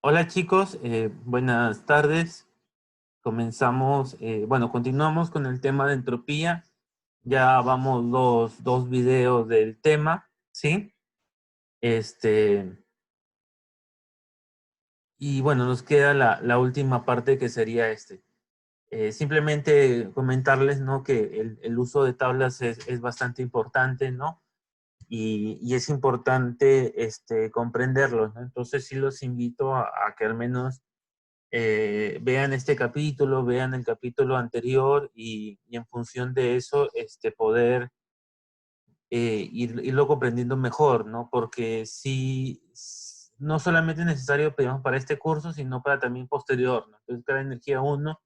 Hola chicos, buenas tardes. Continuamos con el tema de entropía. Ya vamos dos videos del tema, ¿sí? Y bueno, nos queda la última parte que sería simplemente comentarles, ¿no? Que el uso de tablas es bastante importante, ¿no? Y es importante comprenderlo, ¿no? Entonces sí los invito a que al menos vean este capítulo, vean el capítulo anterior y en función de eso poder irlo comprendiendo mejor, ¿no? Porque sí, no solamente es necesario, digamos, para este curso, sino para también posterior, ¿no? Entonces, cada energía 1,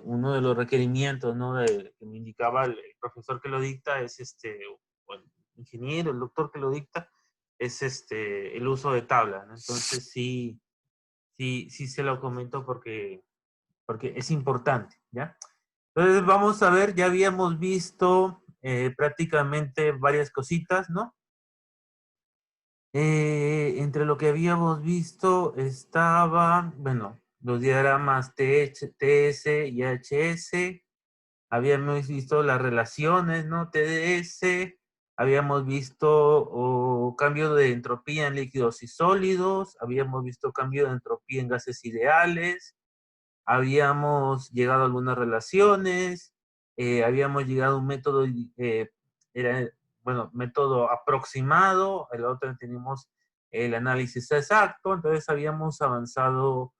uno de los requerimientos, ¿no? Que me indicaba el profesor que lo dicta es o el ingeniero, el doctor que lo dicta, es el uso de tabla, ¿no? Entonces, sí se lo comento porque es importante, ¿ya? Entonces vamos a ver, ya habíamos visto prácticamente varias cositas, ¿no? Entre lo que habíamos visto estaba, bueno, los diagramas TS y HS, habíamos visto las relaciones, ¿no? TDS, habíamos visto cambio de entropía en líquidos y sólidos, habíamos visto cambio de entropía en gases ideales, habíamos llegado a algunas relaciones, habíamos llegado a un método, método aproximado, el otro tenemos el análisis exacto, entonces habíamos avanzado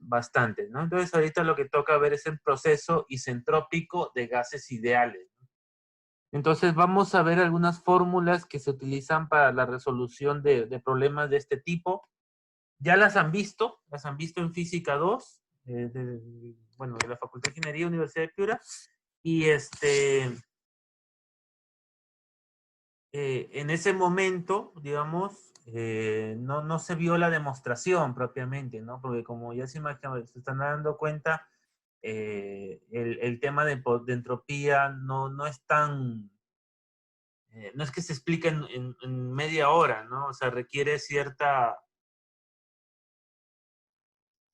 bastante, ¿no? Entonces ahorita lo que toca ver es el proceso isentrópico de gases ideales. Entonces vamos a ver algunas fórmulas que se utilizan para la resolución de problemas de este tipo. Ya las han visto en Física 2, de la Facultad de Ingeniería, Universidad de Piura, y en ese momento, digamos, no se vio la demostración propiamente, ¿no? Porque como ya se están dando cuenta, el tema de entropía no es tan, no es que se explique en media hora, ¿no? O sea, requiere cierta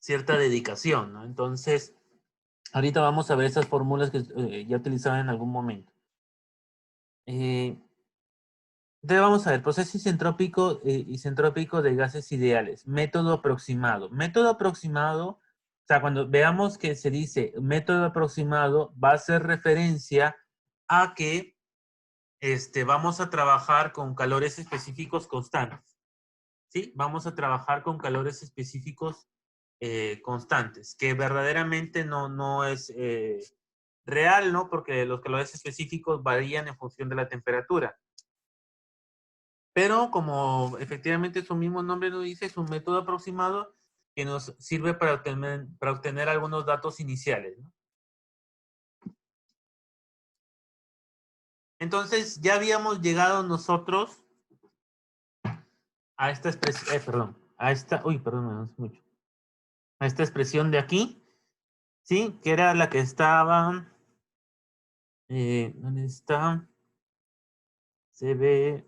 dedicación, ¿no? Entonces, ahorita vamos a ver esas fórmulas que ya utilizaba en algún momento. Entonces vamos a ver, proceso isentrópico de gases ideales, método aproximado. Método aproximado, o sea, cuando veamos que se dice método aproximado, va a hacer referencia a que vamos a trabajar con calores específicos constantes. ¿Sí? Vamos a trabajar con calores específicos constantes, que verdaderamente no es real, ¿no? Porque los calores específicos varían en función de la temperatura. Pero como efectivamente su mismo nombre lo dice, es un método aproximado que nos sirve para obtener algunos datos iniciales, ¿no? Entonces, ya habíamos llegado nosotros a esta expresión, perdón, es mucho. A esta expresión de aquí, ¿sí? Que era la que estaba, ¿dónde está? Se ve,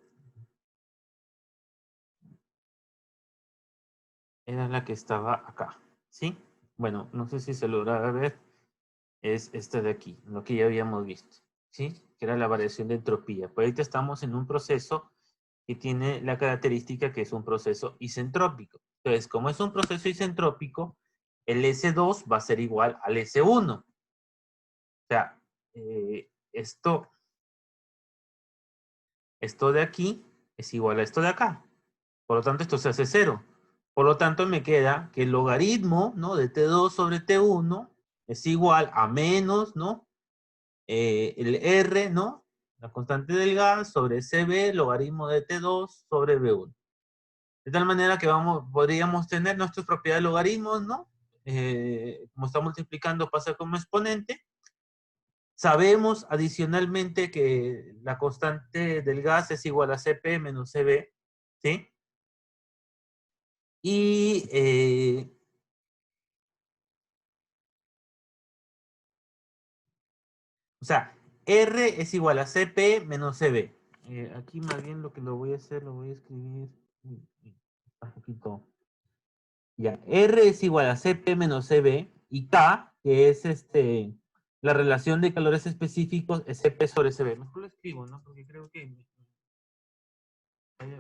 era la que estaba acá, ¿sí? Bueno, no sé si se logra ver, es esta de aquí, lo que ya habíamos visto, ¿sí? Que era la variación de entropía. Pues ahorita estamos en un proceso que tiene la característica que es un proceso isentrópico. Entonces, como es un proceso isentrópico, el S2 va a ser igual al S1. O sea, esto de aquí es igual a esto de acá. Por lo tanto, esto se hace cero. Por lo tanto, me queda que el logaritmo, ¿no? De T2 sobre T1 es igual a menos, ¿no? El R, ¿no? La constante del gas sobre CB, logaritmo de T2 sobre B1. De tal manera que podríamos tener nuestras propiedades de logaritmos, ¿no? Como está multiplicando, pasa como exponente. Sabemos adicionalmente que la constante del gas es igual a Cp menos Cb, ¿sí? Y o sea, R es igual a Cp menos Cb. Aquí más bien lo que lo voy a hacer, lo voy a escribir. Ya, R es igual a CP menos CB y K, que es la relación de calores específicos, es CP sobre CB. Mejor lo escribo, ¿no? Porque creo que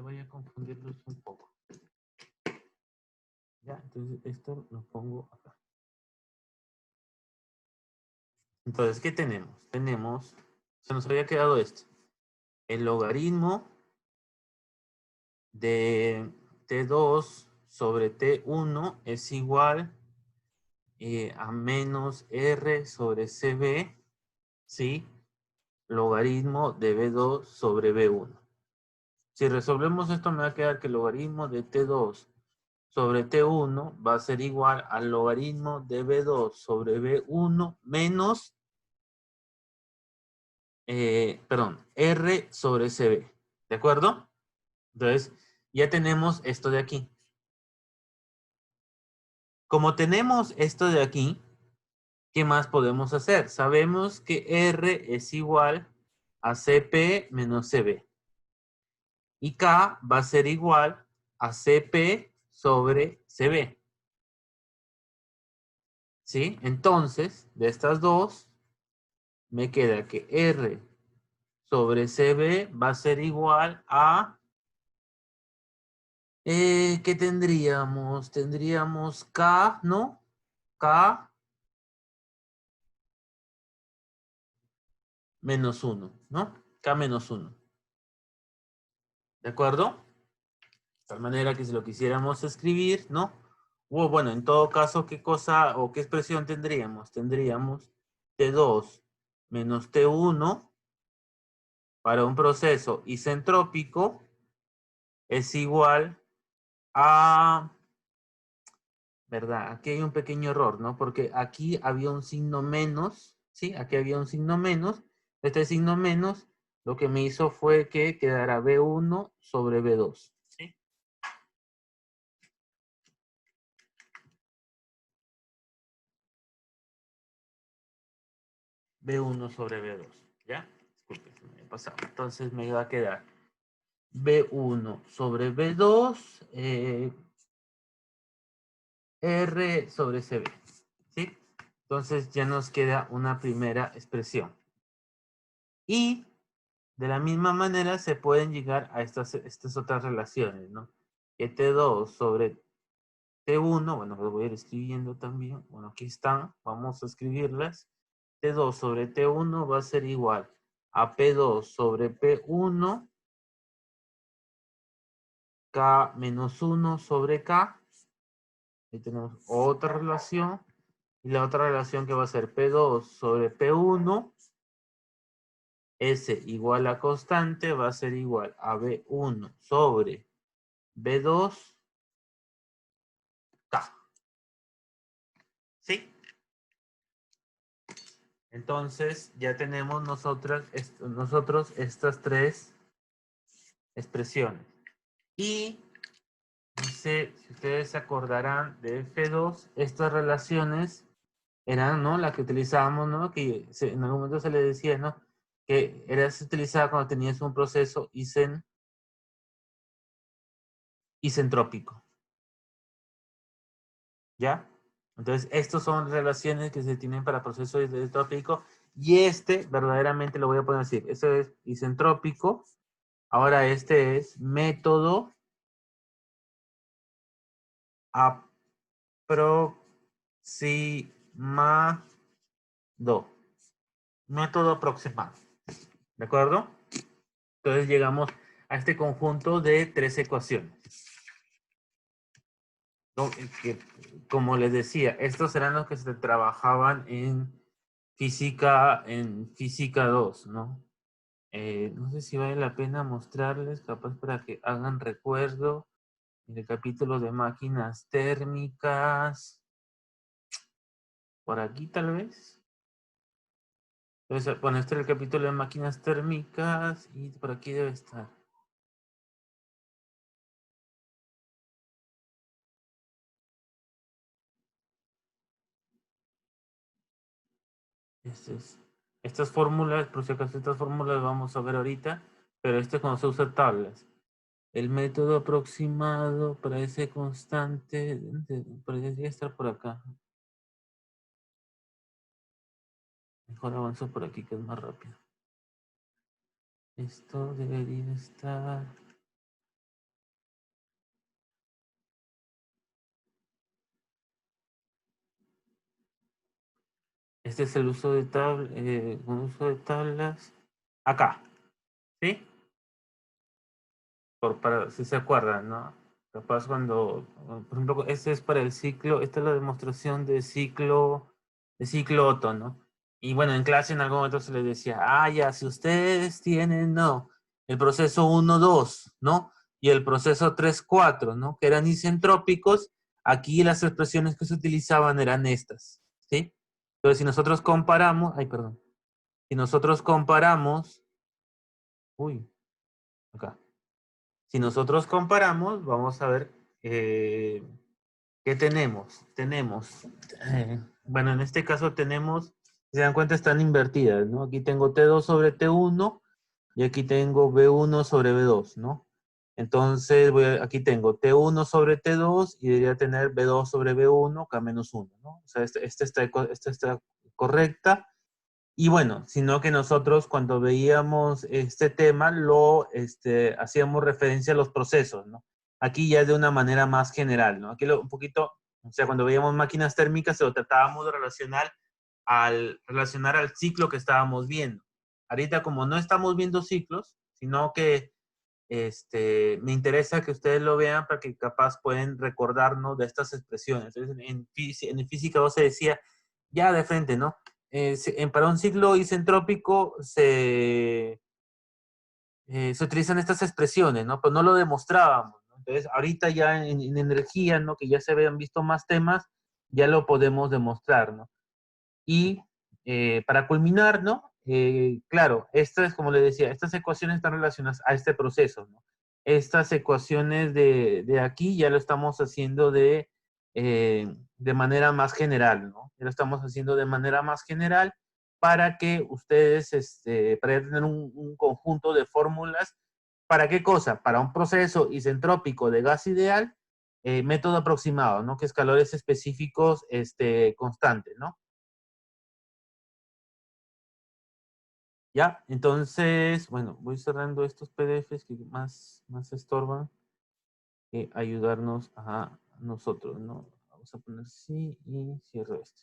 voy a confundirlos un poco. Ya, entonces esto lo pongo acá. Entonces, ¿qué tenemos? Tenemos, se nos había quedado esto. El logaritmo de T2 sobre T1 es igual a menos R sobre CB, ¿sí? Logaritmo de B2 sobre B1. Si resolvemos esto, me va a quedar que el logaritmo de T2 sobre T1 va a ser igual al logaritmo de B2 sobre B1 menos, perdón, R sobre CB. ¿De acuerdo? Entonces, ya tenemos esto de aquí. Como tenemos esto de aquí, ¿qué más podemos hacer? Sabemos que R es igual a CP menos CB. Y K va a ser igual a CP sobre CB. ¿Sí? Entonces, de estas dos, me queda que R sobre CB va a ser igual a... ¿qué tendríamos? Tendríamos K, ¿no? K menos 1, ¿no? K menos 1. ¿De acuerdo? De tal manera que si lo quisiéramos escribir, ¿no? O bueno, en todo caso, ¿qué cosa o qué expresión tendríamos? Tendríamos T2 menos T1 para un proceso isentrópico es igual a... ¿Verdad? Aquí hay un pequeño error, ¿no? Porque aquí había un signo menos, ¿sí? Aquí había un signo menos. Este signo menos lo que me hizo fue que quedara B1 sobre B2, ¿sí? B1 sobre B2, ¿ya? Disculpe, se me había pasado. Entonces me va a quedar B1 sobre B2, R sobre CB, ¿sí? Entonces ya nos queda una primera expresión. Y de la misma manera se pueden llegar a estas otras relaciones, ¿no? Que T2 sobre T1, bueno, lo voy a ir escribiendo también. Bueno, aquí están, vamos a escribirlas. T2 sobre T1 va a ser igual a P2 sobre P1, K menos 1 sobre K. Ahí tenemos otra relación. Y la otra relación que va a ser P2 sobre P1, S igual a constante, va a ser igual a B1 sobre B2, K. ¿Sí? Entonces ya tenemos nosotros estas tres expresiones. Y no sé si ustedes se acordarán de F2, estas relaciones eran, ¿no? Las que utilizábamos, ¿no? Que en algún momento se le decía, ¿no? Que era utilizada cuando tenías un proceso isentrópico. ¿Ya? Entonces, estas son relaciones que se tienen para procesos isentrópicos. Y verdaderamente lo voy a poner así. Este es isentrópico. Ahora este es método aproximado. Método aproximado. ¿De acuerdo? Entonces llegamos a este conjunto de tres ecuaciones. Que, como les decía, estos eran los que se trabajaban en física 2, ¿no? No sé si vale la pena mostrarles, capaz para que hagan recuerdo en el capítulo de máquinas térmicas. Por aquí tal vez. Entonces, bueno, este es el capítulo de máquinas térmicas y por aquí debe estar. Estas fórmulas, por si acaso estas fórmulas vamos a ver ahorita, pero esto es cuando se usa tablas. El método aproximado para ese constante podría estar por acá. Mejor avanzo por aquí que es más rápido. Esto debería estar... Este es el uso de uso de tablas. Acá, ¿sí? Para, si se acuerdan, ¿no? Capaz cuando, por ejemplo, este es para el ciclo, esta es la demostración de ciclo Otto, ¿no? Y bueno, en clase en algún momento se les decía, ah, ya, si ustedes tienen, no, el proceso 1-2, ¿no? Y el proceso 3-4, ¿no? Que eran isentrópicos, aquí las expresiones que se utilizaban eran estas, ¿sí? Entonces, si nosotros comparamos, ay, perdón, si nosotros comparamos, uy, acá. Si nosotros comparamos, vamos a ver qué tenemos. Tenemos, bueno, en este caso tenemos, si se dan cuenta, están invertidas, ¿no? Aquí tengo T2 sobre T1 y aquí tengo B1 sobre B2, ¿no? Entonces, aquí tengo T1 sobre T2 y debería tener B2 sobre B1, K-1, ¿no? O sea, esta está correcta. Y bueno, sino que nosotros cuando veíamos este tema hacíamos referencia a los procesos, ¿no? Aquí ya de una manera más general, ¿no? Aquí un poquito, o sea, cuando veíamos máquinas térmicas se lo tratábamos de relacionar al ciclo que estábamos viendo. Ahorita como no estamos viendo ciclos, sino que me interesa que ustedes lo vean para que capaz pueden recordarnos de estas expresiones. Entonces, en física 2 se decía ya de frente, ¿no? Para un ciclo isentrópico se utilizan estas expresiones, ¿no? Pero no lo demostrábamos, ¿no? Entonces, ahorita ya en energía, ¿no? Que ya se habían visto más temas, ya lo podemos demostrar, ¿no? Y para culminar, ¿no? Claro, estas, como le decía, estas ecuaciones están relacionadas a este proceso, ¿no? Estas ecuaciones de aquí ya lo estamos haciendo de manera más general, ¿no? Ya lo estamos haciendo de manera más general para que ustedes, para tener un conjunto de fórmulas. ¿Para qué cosa? Para un proceso isentrópico de gas ideal, método aproximado, ¿no? Que es calores específicos constantes, ¿no? Ya, entonces, bueno, voy cerrando estos PDFs que más estorban que ayudarnos a nosotros, ¿no? Vamos a poner sí y cierro esto.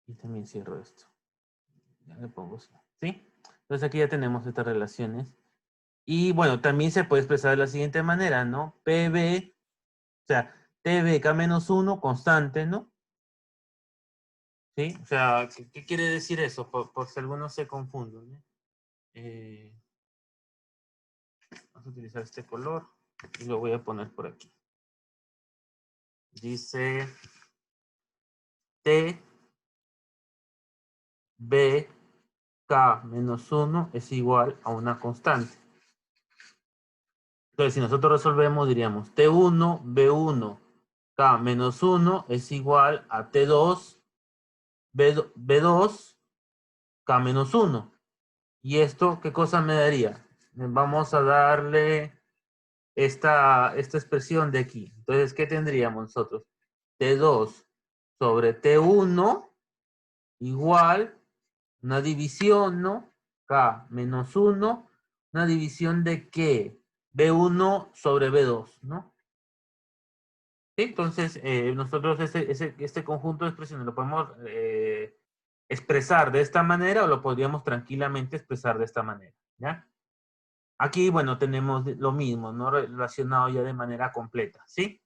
Y también cierro esto. Ya le pongo sí. ¿Sí? Entonces aquí ya tenemos estas relaciones. Y bueno, también se puede expresar de la siguiente manera, ¿no? PB, o sea, TBK-1 constante, ¿no? ¿Sí? O sea, ¿qué quiere decir eso? Por si algunos se confunden, ¿no? Vamos a utilizar este color y lo voy a poner por aquí. Dice T, B, K-1 es igual a una constante. Entonces, si nosotros resolvemos, diríamos T1, B1, K-1 es igual a T2, B2, K-1. ¿Y esto qué cosa me daría? Vamos a darle esta expresión de aquí. Entonces, ¿qué tendríamos nosotros? T2 sobre T1 igual una división, ¿no? K-1, una división de ¿qué? B1 sobre B2, ¿no? ¿Sí? Entonces, nosotros este conjunto de expresiones lo podemos expresar de esta manera o lo podríamos tranquilamente expresar de esta manera, ¿ya? Aquí, bueno, tenemos lo mismo, ¿no? Relacionado ya de manera completa, ¿sí?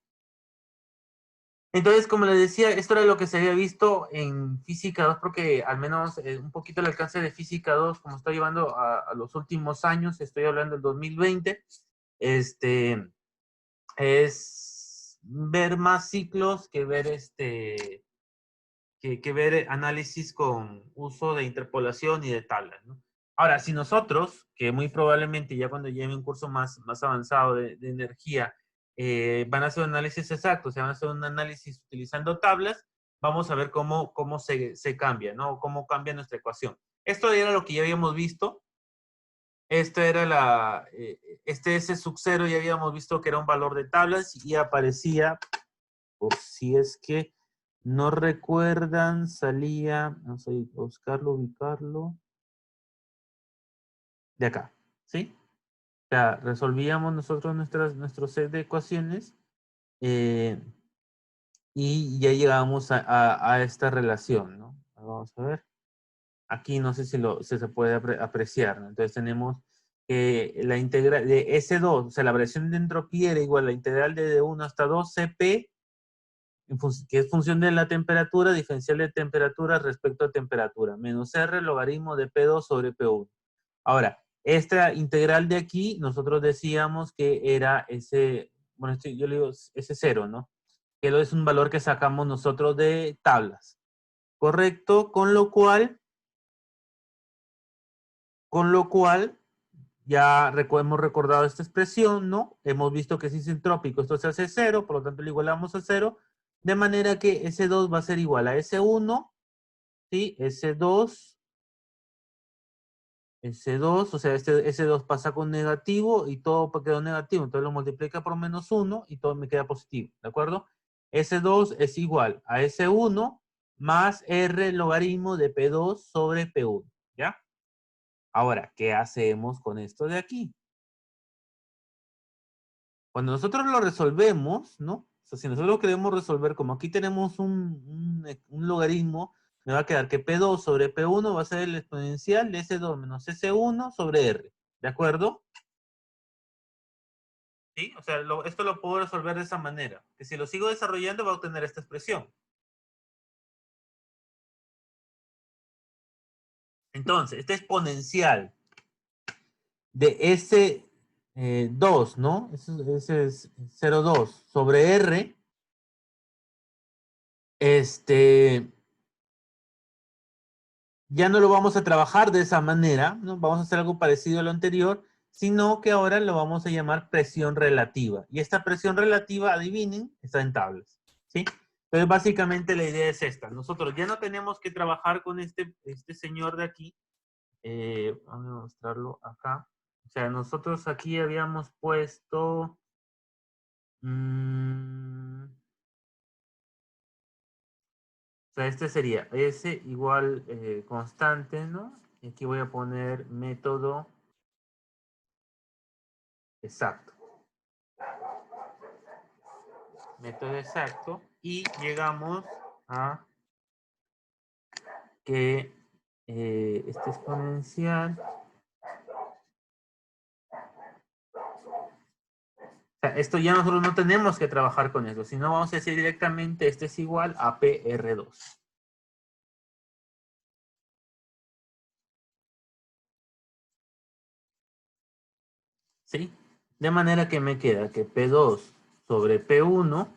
Entonces, como les decía, esto era lo que se había visto en Física 2, porque al menos un poquito el alcance de Física 2, como estoy llevando a los últimos años, estoy hablando del 2020, es ver más ciclos que ver que ver análisis con uso de interpolación y de tablas, ¿no? Ahora, si nosotros, que muy probablemente ya cuando lleve un curso más avanzado de energía, van a hacer un análisis exacto, o sea, van a hacer un análisis utilizando tablas, vamos a ver cómo se cambia, ¿no? Cómo cambia nuestra ecuación. Esto era lo que ya habíamos visto Esta era este S sub 0 ya habíamos visto que era un valor de tablas y aparecía, por si es que no recuerdan, salía, vamos a buscarlo, ubicarlo, de acá, ¿sí? O sea, resolvíamos nosotros nuestro set de ecuaciones y ya llegábamos a esta relación, ¿no? Vamos a ver. Aquí no sé si se puede apreciar, ¿no? Entonces tenemos que la integral de S2, o sea, la variación de entropía era igual a la integral de 1 hasta 2 Cp, que es función de la temperatura, diferencial de temperatura respecto a temperatura, menos R logaritmo de P2 sobre P1. Ahora, esta integral de aquí, nosotros decíamos que era ese, bueno, yo le digo ese 0, ¿no? Que es un valor que sacamos nosotros de tablas. ¿Correcto? Con lo cual, ya hemos recordado esta expresión, ¿no? Hemos visto que si es entrópico, esto se hace 0, por lo tanto lo igualamos a 0, de manera que S2 va a ser igual a S1, ¿sí? S2, o sea, este S2 pasa con negativo y todo quedó negativo, entonces lo multiplica por menos 1 y todo me queda positivo, ¿de acuerdo? S2 es igual a S1 más R logaritmo de P2 sobre P1, ¿ya? Ahora, ¿qué hacemos con esto de aquí? Cuando nosotros lo resolvemos, ¿no? O sea, si nosotros queremos resolver, como aquí tenemos un logaritmo, me va a quedar que P2 sobre P1 va a ser el exponencial de S2 menos S1 sobre R. ¿De acuerdo? ¿Sí? O sea, esto lo puedo resolver de esa manera. Que si lo sigo desarrollando va a obtener esta expresión. Entonces, este exponencial de S2, ¿no? Ese es 0,2 sobre R, ya no lo vamos a trabajar de esa manera, ¿no? Vamos a hacer algo parecido a lo anterior, sino que ahora lo vamos a llamar presión relativa. Y esta presión relativa, adivinen, está en tablas, ¿sí? Entonces, básicamente la idea es esta. Nosotros ya no tenemos que trabajar con este señor de aquí. Vamos a mostrarlo acá. O sea, nosotros aquí habíamos puesto... o sea, este sería S igual constante, ¿no? Y aquí voy a poner método exacto. Método exacto. Y llegamos a que este exponencial... O sea, esto ya nosotros no tenemos que trabajar con eso, sino vamos a decir directamente este es igual a PR2. ¿Sí? De manera que me queda que P2 sobre P1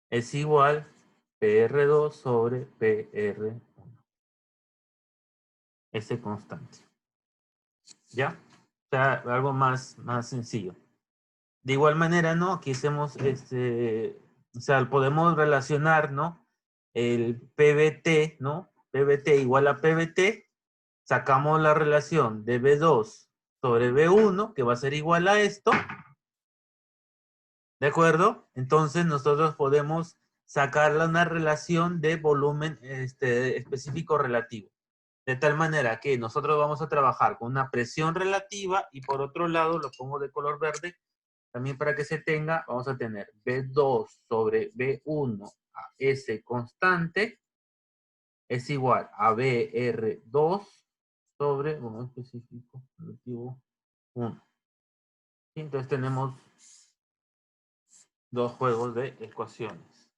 es igual PR2 sobre PR1. Ese constante. ¿Ya? O sea, algo más sencillo. De igual manera, ¿no? Aquí hacemos, o sea, podemos relacionar, ¿no? El PBT, ¿no? PBT igual a PBT, sacamos la relación de B2 sobre B1, que va a ser igual a esto, ¿de acuerdo? Entonces nosotros podemos sacarle una relación de volumen específico relativo. De tal manera que nosotros vamos a trabajar con una presión relativa y por otro lado, lo pongo de color verde, también para que se tenga, vamos a tener B2 sobre B1 a S constante es igual a BR2 sobre, bueno, específico, relativo 1. Entonces tenemos dos juegos de ecuaciones.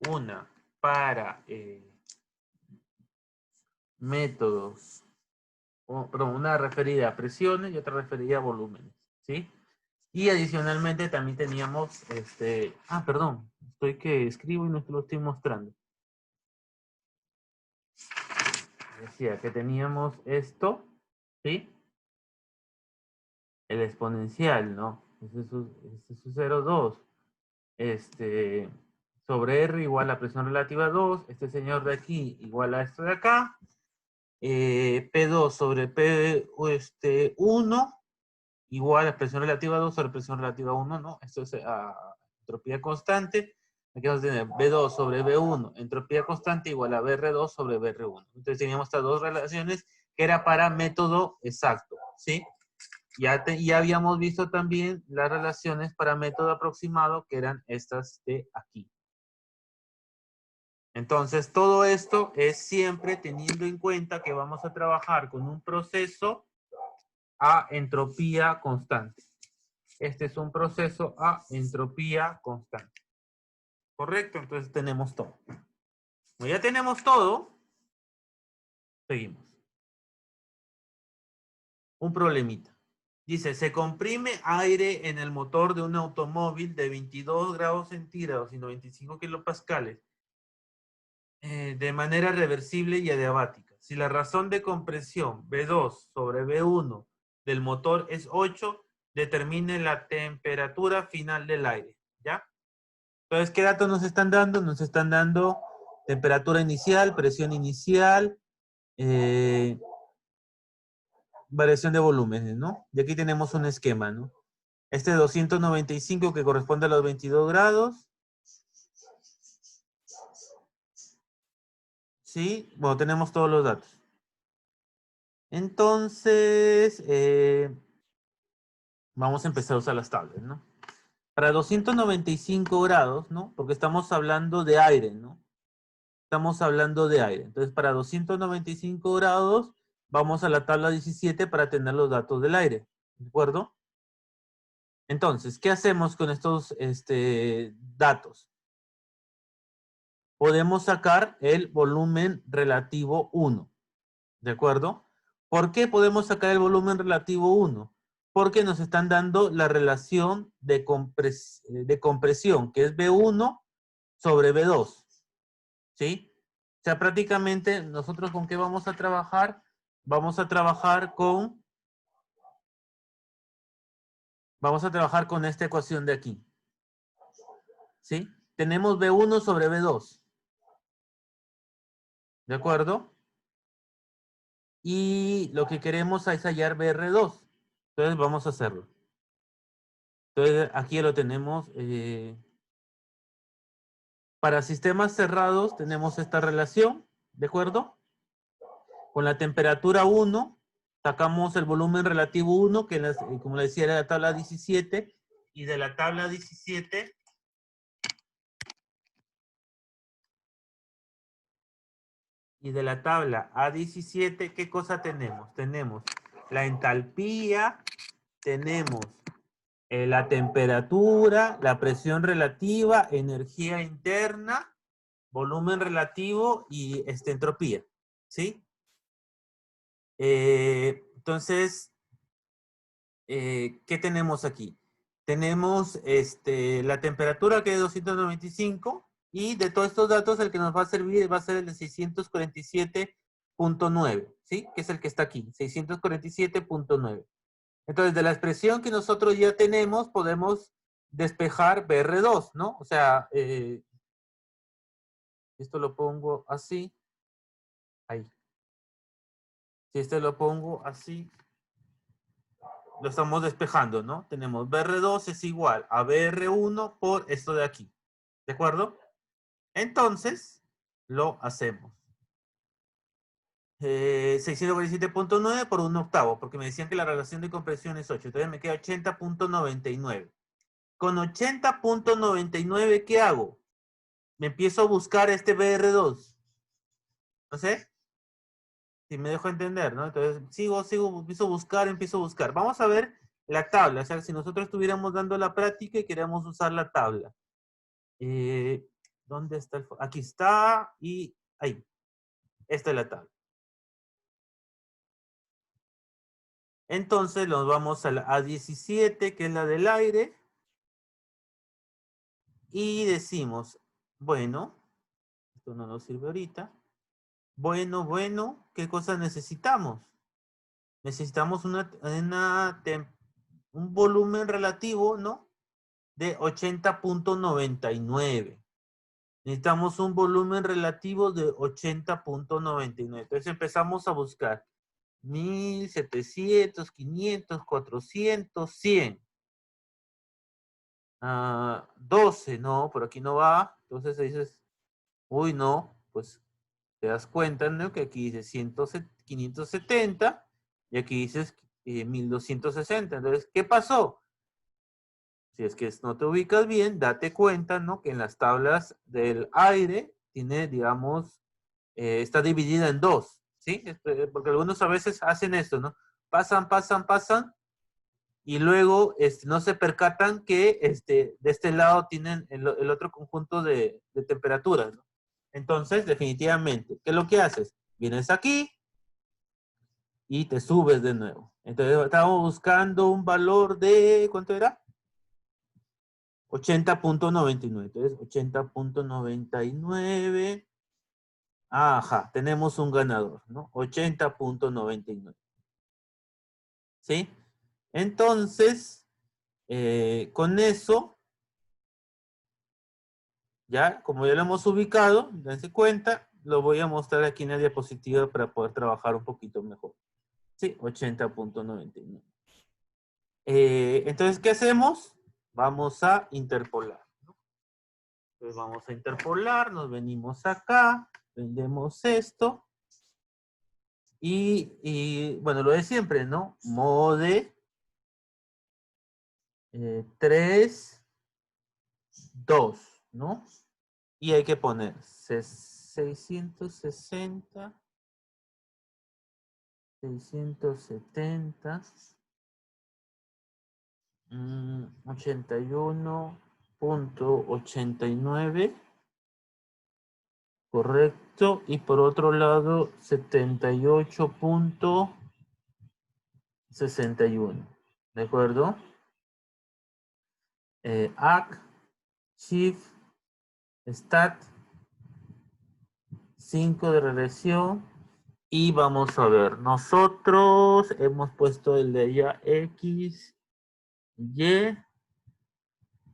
Una para métodos, perdón, una referida a presiones y otra referida a volúmenes, ¿sí? Y adicionalmente también teníamos, perdón, estoy que escribo y no te lo estoy mostrando. Decía que teníamos esto, ¿sí? El exponencial, ¿no? Este es su 0,2. Sobre R igual a presión relativa 2. Este señor de aquí igual a esto de acá. P2 sobre P1 igual a presión relativa 2 sobre presión relativa 1, ¿no? Esto es entropía constante. Aquí vamos a tener B2 sobre B1, entropía constante igual a BR2 sobre BR1. Entonces teníamos estas dos relaciones que era para método exacto, ¿sí? Ya habíamos visto también las relaciones para método aproximado, que eran estas de aquí. Entonces, todo esto es siempre teniendo en cuenta que vamos a trabajar con un proceso a entropía constante. Este es un proceso a entropía constante. ¿Correcto? Entonces tenemos todo. Como ya tenemos todo, seguimos. Un problemita. Dice, se comprime aire en el motor de un automóvil de 22 grados centígrados y 95 kilopascales de manera reversible y adiabática. Si la razón de compresión B2 sobre B1 del motor es 8, determine la temperatura final del aire. ¿Ya? Entonces, ¿qué datos nos están dando? Nos están dando temperatura inicial, presión inicial, variación de volúmenes, ¿no? Y aquí tenemos un esquema, ¿no? Este 295 que corresponde a los 22 grados. ¿Sí? Bueno, tenemos todos los datos. Entonces, vamos a empezar a usar las tablas, ¿no? Para 295 grados, ¿no? Porque estamos hablando de aire, ¿no? Estamos hablando de aire. Entonces, para 295 grados, vamos a la tabla 17 para tener los datos del aire. ¿De acuerdo? Entonces, ¿qué hacemos con estos datos? Podemos sacar el volumen relativo 1. ¿De acuerdo? ¿Por qué podemos sacar el volumen relativo 1? Porque nos están dando la relación de compresión, que es B1 sobre B2. ¿Sí? O sea, prácticamente nosotros con qué vamos a trabajar? Vamos a trabajar con esta ecuación de aquí. ¿Sí? Tenemos B1 sobre B2. ¿De acuerdo? Y lo que queremos es hallar BR2. Entonces vamos a hacerlo. Entonces aquí lo tenemos. Para sistemas cerrados tenemos esta relación. ¿De acuerdo? Con la temperatura 1, sacamos el volumen relativo 1, que como les decía era la tabla 17, y de la tabla 17 y de la tabla A17, ¿qué cosa tenemos? Tenemos la entalpía, tenemos la temperatura, la presión relativa, energía interna, volumen relativo y entropía, ¿sí? Entonces, ¿qué tenemos aquí? Tenemos la temperatura que es 295 y de todos estos datos el que nos va a servir va a ser el de 647.9, ¿sí? Que es el que está aquí, 647.9. Entonces, de la expresión que nosotros ya tenemos, podemos despejar BR2, ¿no? O sea, esto lo pongo así, ahí. Si este lo pongo así, lo estamos despejando, ¿no? Tenemos BR2 es igual a BR1 por esto de aquí. ¿De acuerdo? Entonces, lo hacemos. 647.9 por 1/8, porque me decían que la relación de compresión es 8. Entonces me queda 80.99. Con 80.99, ¿qué hago? Me empiezo a buscar este BR2. ¿No sé? Si me dejo entender, ¿no? Entonces, empiezo a buscar. Vamos a ver la tabla. O sea, si nosotros estuviéramos dando la práctica y queremos usar la tabla. ¿Dónde está el...? Aquí está y ahí. Esta es la tabla. Entonces nos vamos a la A17, que es la del aire. Y decimos, bueno, esto no nos sirve ahorita. Bueno, ¿qué cosas necesitamos? Necesitamos un volumen relativo, ¿no? De 80.99. necesitamos un volumen relativo de 80.99. Entonces empezamos a buscar 1700, 500, 400, 100. 12, no, por aquí no va. Entonces dices, uy, no, pues te das cuenta, ¿no? Que aquí dice 570 y aquí dices 1260. Entonces, ¿qué pasó? Si es que no te ubicas bien, date cuenta, ¿no? Que en las tablas del aire tiene, digamos, está dividida en dos, ¿sí? Porque algunos a veces hacen esto, ¿no? Pasan, pasan, pasan, y luego no se percatan que de este lado tienen el otro conjunto de temperaturas, ¿no? Entonces, definitivamente, ¿qué es lo que haces? Vienes aquí y te subes de nuevo. Entonces, estamos buscando un valor de, ¿cuánto era? 80.99. Entonces, 80.99. Ajá, tenemos un ganador, ¿no? 80.99. ¿Sí? Entonces, con eso, ya, como ya lo hemos ubicado, dense cuenta, lo voy a mostrar aquí en la diapositiva para poder trabajar un poquito mejor. Sí, 80.99. Entonces, ¿qué hacemos? Vamos a interpolar, ¿no? Entonces vamos a interpolar, nos venimos acá, prendemos esto y bueno, lo de siempre, ¿no? Mode 3, 2, ¿no? Y hay que poner 660, 670, 81.89, correcto. Y por otro lado, 78.61. ¿De acuerdo? AC, Shift, Stat, 5 de regresión. Y vamos a ver, nosotros hemos puesto el de allá X, Y,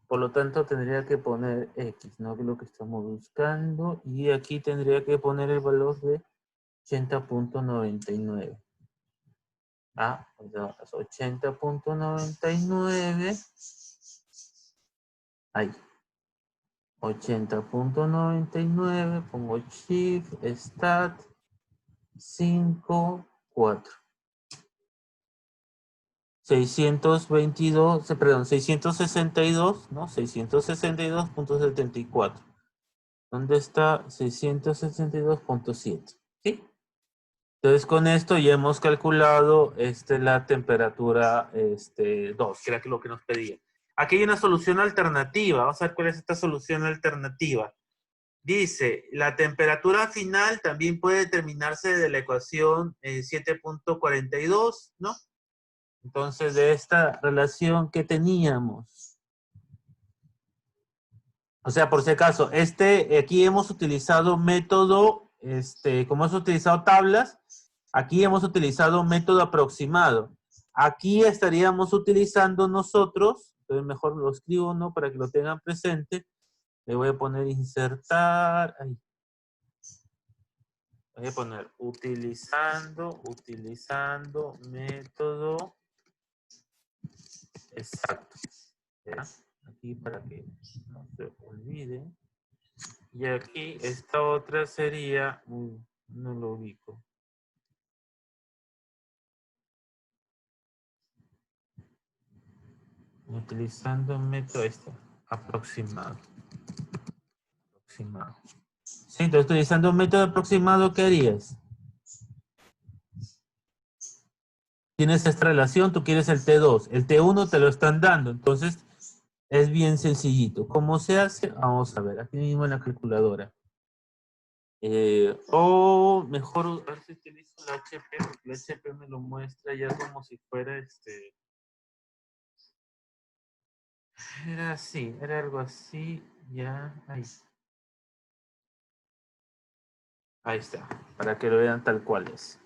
por lo tanto tendría que poner X, ¿no? Que es lo que estamos buscando. Y aquí tendría que poner el valor de 80.99. Ah, 80.99. Ahí. 80.99. Pongo Shift, Stat, 5, 4. 622, perdón, 662, ¿no? 662.74. ¿Dónde está 662.7? ¿Sí? Entonces con esto ya hemos calculado la temperatura 2, que era lo que nos pedía. Aquí hay una solución alternativa. Vamos a ver cuál es esta solución alternativa. Dice, la temperatura final también puede determinarse de la ecuación 7.42, ¿no? Entonces, de esta relación que teníamos. O sea, por si acaso, aquí hemos utilizado método, como hemos utilizado tablas, aquí hemos utilizado método aproximado. Aquí estaríamos utilizando nosotros, entonces mejor lo escribo, ¿no? Para que lo tengan presente. Le voy a poner insertar, ahí. Voy a poner utilizando método exacto. ¿Ya? Aquí para que no se olvide. Y aquí esta otra sería, no lo ubico. Utilizando método aproximado. Aproximado. Sí, entonces utilizando un método aproximado, ¿qué harías? Tienes esta relación, tú quieres el T2, el T1 te lo están dando, entonces es bien sencillito. ¿Cómo se hace? Vamos a ver, aquí mismo en la calculadora. O mejor, a ver si utilizo la HP, porque la HP me lo muestra ya como si fuera Era así, era algo así, ya, ahí está, para que lo vean tal cual es.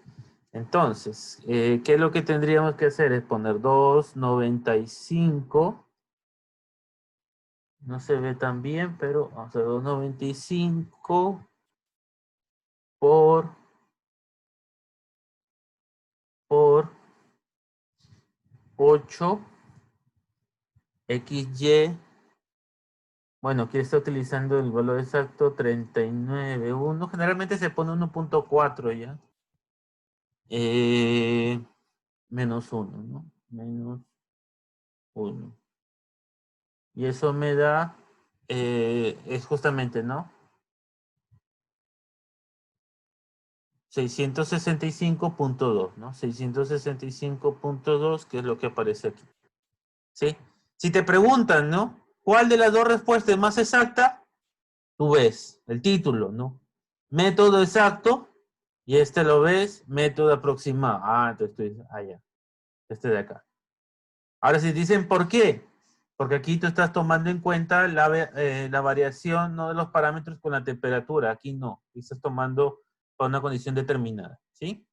Entonces, ¿qué es lo que tendríamos que hacer? Es poner 295 No se ve tan bien, pero vamos a ver, 295 por 8 XY. Bueno, aquí está utilizando el valor exacto 39,1. Generalmente se pone 1,4 ya. Menos 1, ¿no? Menos 1. Y eso me da, es justamente, ¿no? 665,2, ¿no? 665,2, que es lo que aparece aquí. ¿Sí? Si te preguntan, ¿no? ¿Cuál de las dos respuestas es más exacta? Tú ves el título, ¿no? Método exacto, y este lo ves, método aproximado. Ah, entonces tú dices, ah, ya, este de acá. Ahora, si dicen por qué, porque aquí tú estás tomando en cuenta la variación, no de los parámetros con la temperatura, aquí no, aquí estás tomando para una condición determinada, ¿sí?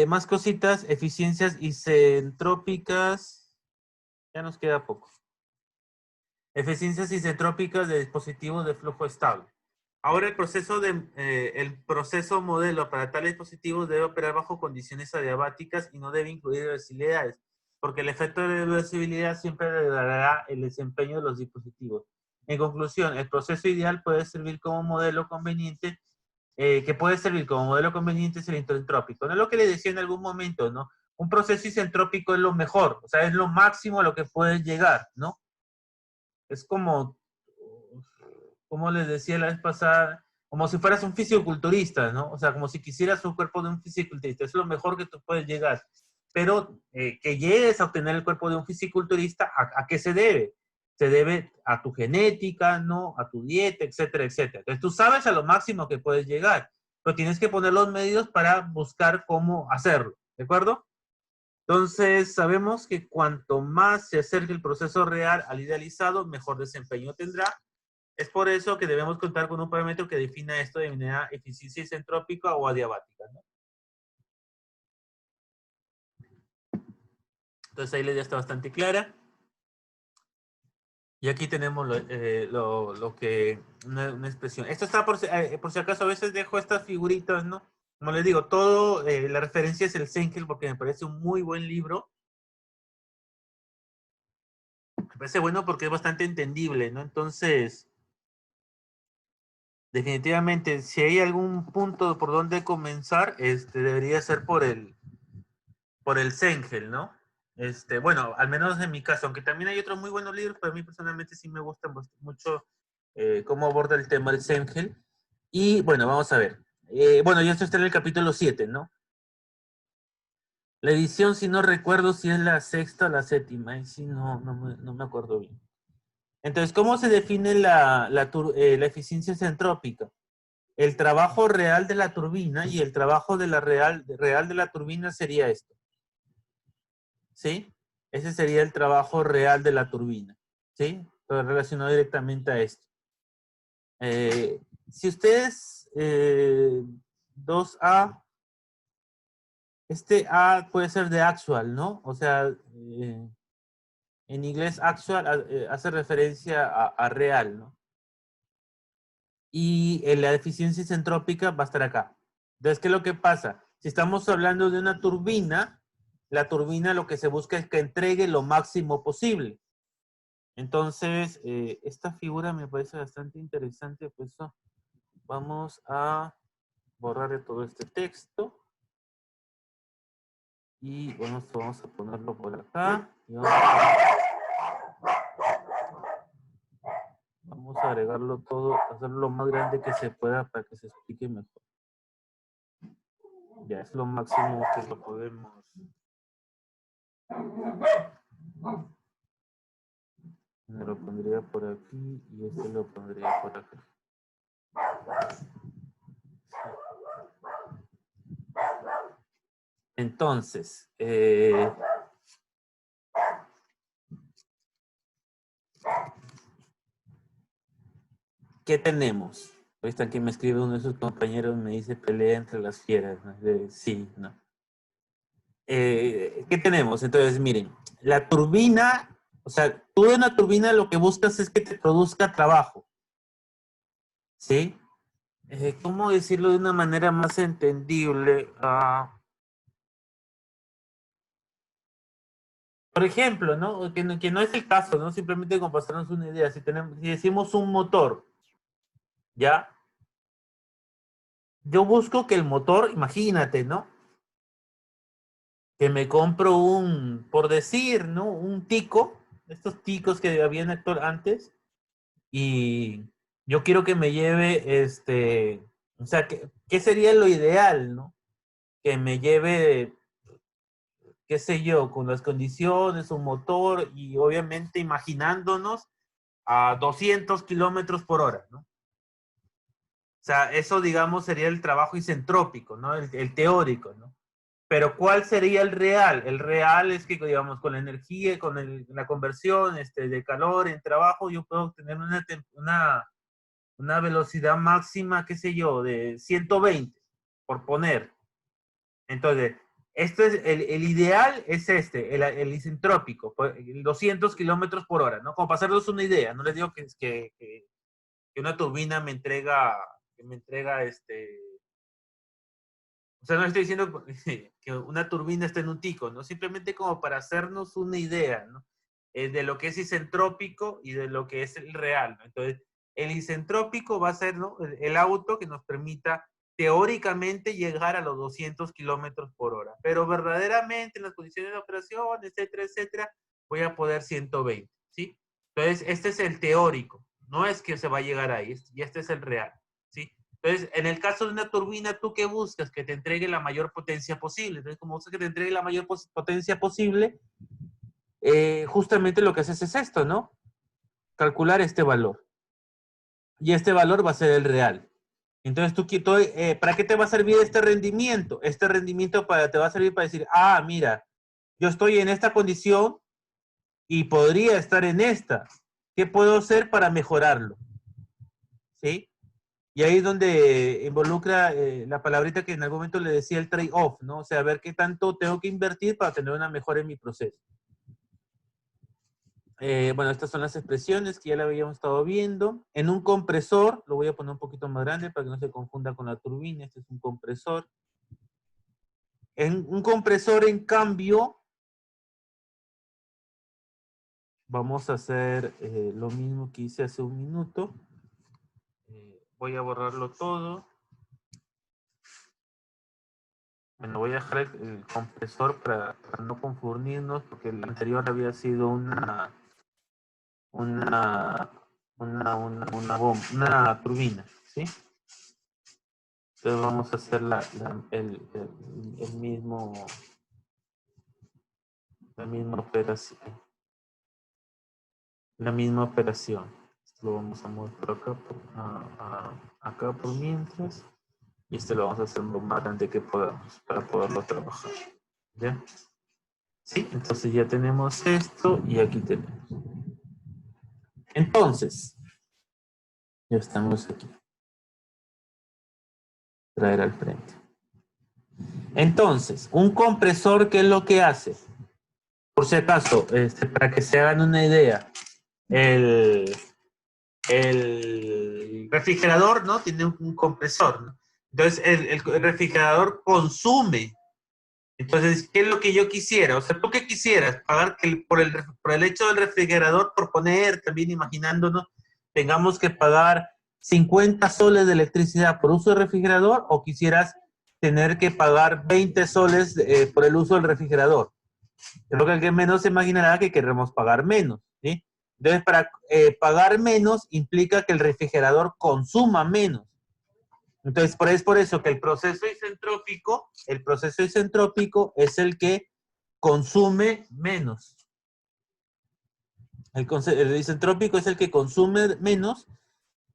Más cositas, eficiencias isentrópicas, ya nos queda poco. Eficiencias isentrópicas de dispositivos de flujo estable. Ahora el proceso modelo para tales dispositivos debe operar bajo condiciones adiabáticas y no debe incluir reversibilidades, porque el efecto de reversibilidad siempre degradará el desempeño de los dispositivos. En conclusión, el proceso ideal puede servir como modelo conveniente, que puede servir como modelo conveniente es el isentrópico. No es lo que le decía en algún momento, ¿no? Un proceso isentrópico es lo mejor, o sea, es lo máximo a lo que puedes llegar, ¿no? Es como les decía la vez pasada, como si fueras un fisiculturista, ¿no? O sea, como si quisieras un cuerpo de un fisiculturista. Es lo mejor que tú puedes llegar. Pero que llegues a obtener el cuerpo de un fisiculturista, ¿a qué se debe? Se debe a tu genética, ¿no? A tu dieta, etcétera, etcétera. Entonces tú sabes a lo máximo que puedes llegar, pero tienes que poner los medios para buscar cómo hacerlo, ¿de acuerdo? Entonces, sabemos que cuanto más se acerque el proceso real al idealizado, mejor desempeño tendrá. Es por eso que debemos contar con un parámetro que defina esto de manera eficiencia isentrópica o adiabática, ¿no? Entonces ahí la idea está bastante clara. Y aquí tenemos lo que, una expresión. Esto está por si acaso, a veces dejo estas figuritas, ¿no? Como les digo, la referencia es el Senkel porque me parece un muy buen libro. Me parece bueno porque es bastante entendible, ¿no? Entonces, definitivamente, si hay algún punto por donde comenzar, debería ser por el Sengel, ¿no? Bueno, al menos en mi caso, aunque también hay otros muy buenos libros, pero a mí personalmente sí me gusta mucho cómo aborda el tema del Sengel. Y bueno, vamos a ver. Bueno, ya esto está en el capítulo 7, ¿no? La edición, si no recuerdo si es la sexta o la séptima, y si no me acuerdo bien. Entonces, ¿cómo se define la eficiencia isentrópica? El trabajo real de la turbina y el trabajo de real de la turbina sería esto. ¿Sí? Ese sería el trabajo real de la turbina. ¿Sí? Pero relacionado directamente a esto. Si ustedes 2A, este A puede ser de actual, ¿no? O sea, en inglés actual hace referencia a real, ¿no? Y la eficiencia isentrópica va a estar acá. Entonces, ¿qué es lo que pasa? Si estamos hablando de una turbina, la turbina lo que se busca es que entregue lo máximo posible. Entonces, esta figura me parece bastante interesante, pues vamos a borrar de todo este texto y bueno, vamos a ponerlo por acá. Y vamos a agregarlo todo, hacerlo lo más grande que se pueda para que se explique mejor. Ya es lo máximo que lo podemos. Me lo pondría por aquí y este lo pondría por acá. Entonces, ¿qué tenemos? Ahorita aquí me escribe uno de sus compañeros, me dice pelea entre las fieras. ¿No? Sí, no. ¿Qué tenemos? Entonces, miren, la turbina, O sea, tú en una turbina lo que buscas es que te produzca trabajo, ¿sí? ¿Cómo decirlo de una manera más entendible? Por ejemplo, ¿no? Que no es el caso, ¿no? Simplemente como para hacernos una idea, si decimos un motor, ¿ya? Yo busco que el motor, imagínate, ¿no? Que me compro por decir, ¿no? Un tico, estos ticos que habían antes, y yo quiero que me lleve, o sea, ¿qué sería lo ideal, ¿no? Que me lleve, qué sé yo, con las condiciones, un motor, y obviamente imaginándonos a 200 kilómetros por hora, ¿no? O sea, eso, digamos, sería el trabajo isentrópico, ¿no? El teórico, ¿no? Pero ¿cuál sería el real? El real es que, digamos, con la energía, con la conversión de calor en trabajo, yo puedo tener una velocidad máxima, qué sé yo, de 120, por poner. Entonces, esto es, el ideal es el isentrópico, 200 kilómetros por hora, ¿no? Como para hacerles una idea, no les digo que una turbina me entrega. O sea, no estoy diciendo que una turbina esté en un tico, ¿no? Simplemente como para hacernos una idea, ¿no? De lo que es isentrópico y de lo que es el real, ¿no? Entonces, el isentrópico va a ser, ¿no? El auto que nos permita teóricamente llegar a los 200 kilómetros por hora. Pero verdaderamente en las condiciones de operación, etcétera, etcétera, voy a poder 120, ¿sí? Entonces, este es el teórico. No es que se va a llegar ahí, y este es el real, ¿sí? Entonces, en el caso de una turbina, ¿tú qué buscas? Que te entregue la mayor potencia posible. Entonces, como buscas que te entregue la mayor potencia posible, justamente lo que haces es esto, ¿no? Calcular este valor. Y este valor va a ser el real. Entonces, ¿para qué te va a servir este rendimiento? Este rendimiento te va a servir para decir, mira, yo estoy en esta condición y podría estar en esta. ¿Qué puedo hacer para mejorarlo? ¿Sí? Y ahí es donde involucra la palabrita que en algún momento le decía el trade-off, ¿no? O sea, ver qué tanto tengo que invertir para tener una mejora en mi proceso. Bueno, estas son las expresiones que ya la habíamos estado viendo. En un compresor, lo voy a poner un poquito más grande para que no se confunda con la turbina. Este es un compresor. En un compresor, en cambio, vamos a hacer lo mismo que hice hace un minuto. Voy a borrarlo todo. Bueno, voy a dejar el compresor para no confundirnos, porque el anterior había sido una turbina, ¿sí? Entonces vamos a hacer el mismo, la misma operación. La misma operación. Esto lo vamos a mover por acá, acá por mientras. Y este lo vamos a hacer lo más grande que podamos para poderlo trabajar. ¿Ya? Sí, entonces ya tenemos esto y aquí tenemos. Entonces, ya estamos aquí. Traer al frente. Entonces, un compresor, ¿qué es lo que hace? Por si acaso, para que se hagan una idea, el refrigerador, ¿no? Tiene un compresor, ¿no? Entonces, el refrigerador consume. Entonces, ¿qué es lo que yo quisiera? O sea, ¿tú qué quisieras? Pagar por el hecho del refrigerador, por poner, también imaginándonos, tengamos que pagar 50 soles de electricidad por uso del refrigerador, o quisieras tener que pagar 20 soles por el uso del refrigerador. Creo que el que menos se imaginará que queremos pagar menos, ¿sí? Entonces, para pagar menos implica que el refrigerador consuma menos. Entonces, es por eso que el proceso isentrópico es el que consume menos. El isentrópico es el que consume menos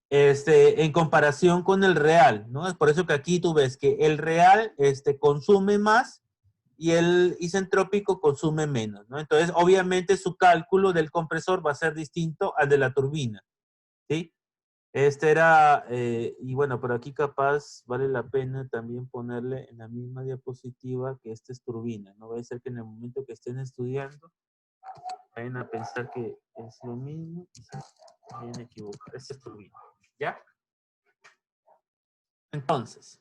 en comparación con el real, ¿no? Es por eso que aquí tú ves que el real consume más y el isentrópico consume menos, ¿no? Entonces, obviamente, su cálculo del compresor va a ser distinto al de la turbina, ¿sí? Y bueno, por aquí capaz vale la pena también ponerle en la misma diapositiva que esta es turbina, ¿no? Va a ser que en el momento que estén estudiando, vayan a pensar que es lo mismo, vayan a equivocar. Este es turbina, ¿ya? Entonces,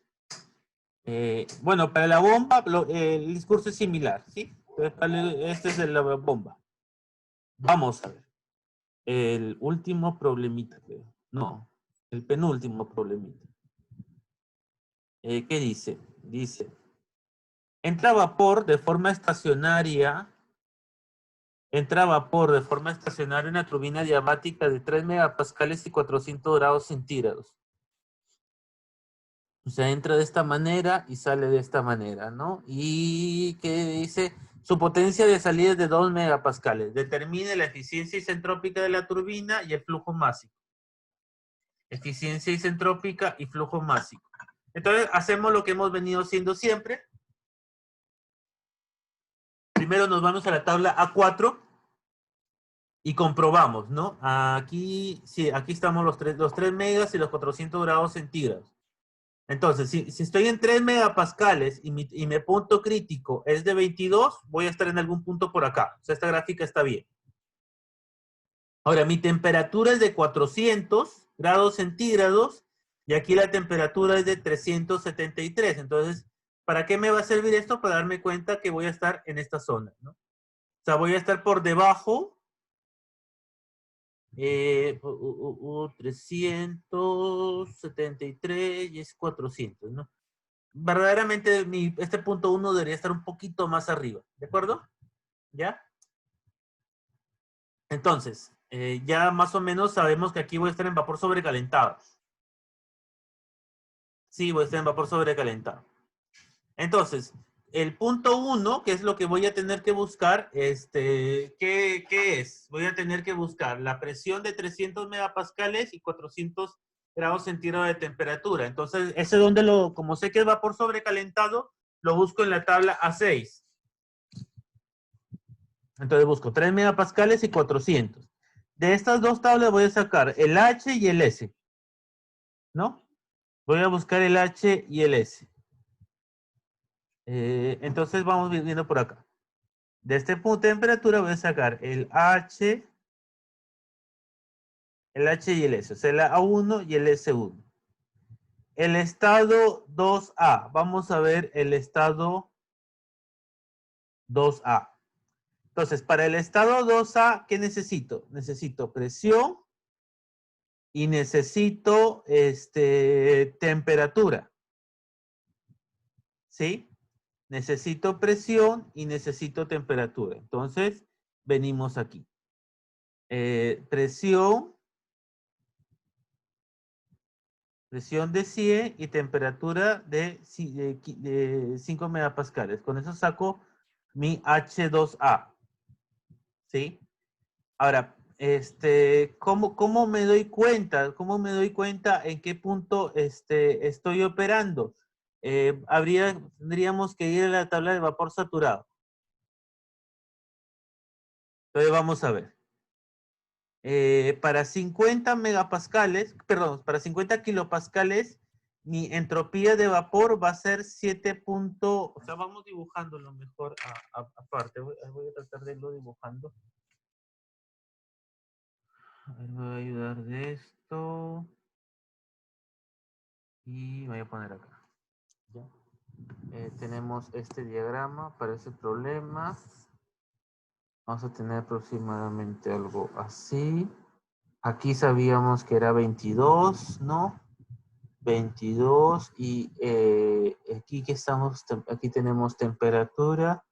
bueno, para la bomba el discurso es similar, ¿sí? Entonces, este es de la bomba. Vamos a ver. El último problemita, creo. No, el penúltimo problemita. ¿Qué dice? Dice, entra vapor de forma estacionaria en una turbina diabática de 3 megapascales y 400 grados centígrados. O sea, entra de esta manera y sale de esta manera, ¿no? Y que dice, su potencia de salida es de 2 megapascales. Determine la eficiencia isentrópica de la turbina y el flujo másico. Eficiencia isentrópica y flujo másico. Entonces, hacemos lo que hemos venido haciendo siempre. Primero nos vamos a la tabla A4 y comprobamos, ¿no? Aquí, sí, aquí estamos los 3 megas y los 400 grados centígrados. Entonces, si estoy en 3 megapascales y mi punto crítico es de 22, voy a estar en algún punto por acá. O sea, esta gráfica está bien. Ahora, mi temperatura es de 400 grados centígrados y aquí la temperatura es de 373. Entonces, ¿para qué me va a servir esto? Para darme cuenta que voy a estar en esta zona, ¿no? O sea, voy a estar por debajo 373 y es 400, ¿no? Verdaderamente este punto 1 debería estar un poquito más arriba, ¿de acuerdo? ¿Ya? Entonces, ya más o menos sabemos que aquí voy a estar en vapor sobrecalentado. Sí, voy a estar en vapor sobrecalentado. Entonces, el punto 1, que es lo que voy a tener que buscar, ¿qué es? Voy a tener que buscar la presión de 300 megapascales y 400 grados centígrados de temperatura. Entonces, ese donde como sé que es vapor sobrecalentado, lo busco en la tabla A6. Entonces busco 3 megapascales y 400. De estas dos tablas voy a sacar el H y el S, ¿no? Voy a buscar el H y el S. Entonces vamos viendo por acá. De este punto de temperatura voy a sacar el H y el S, o sea, el A1 y el S1. El estado 2A, vamos a ver el estado 2A. Entonces, para el estado 2A, ¿qué necesito? Necesito presión y necesito temperatura. ¿Sí? Necesito presión y necesito temperatura. Entonces, venimos aquí. Presión de 100 y temperatura de 5 megapascales. Con eso saco mi H2A. ¿Sí? Ahora, ¿cómo me doy cuenta? ¿Cómo me doy cuenta en qué punto estoy operando? Tendríamos que ir a la tabla de vapor saturado. Entonces vamos a ver. Para 50 megapascales, perdón, para 50 kilopascales, mi entropía de vapor va a ser 7. O sea, vamos dibujándolo mejor aparte. Voy a tratar de irlo dibujando. A ver, me voy a ayudar de esto. Y voy a poner acá. ¿Ya? Tenemos este diagrama para ese problema. Vamos a tener aproximadamente algo así. Aquí sabíamos que era 22, ¿no? 22 y aquí tenemos temperatura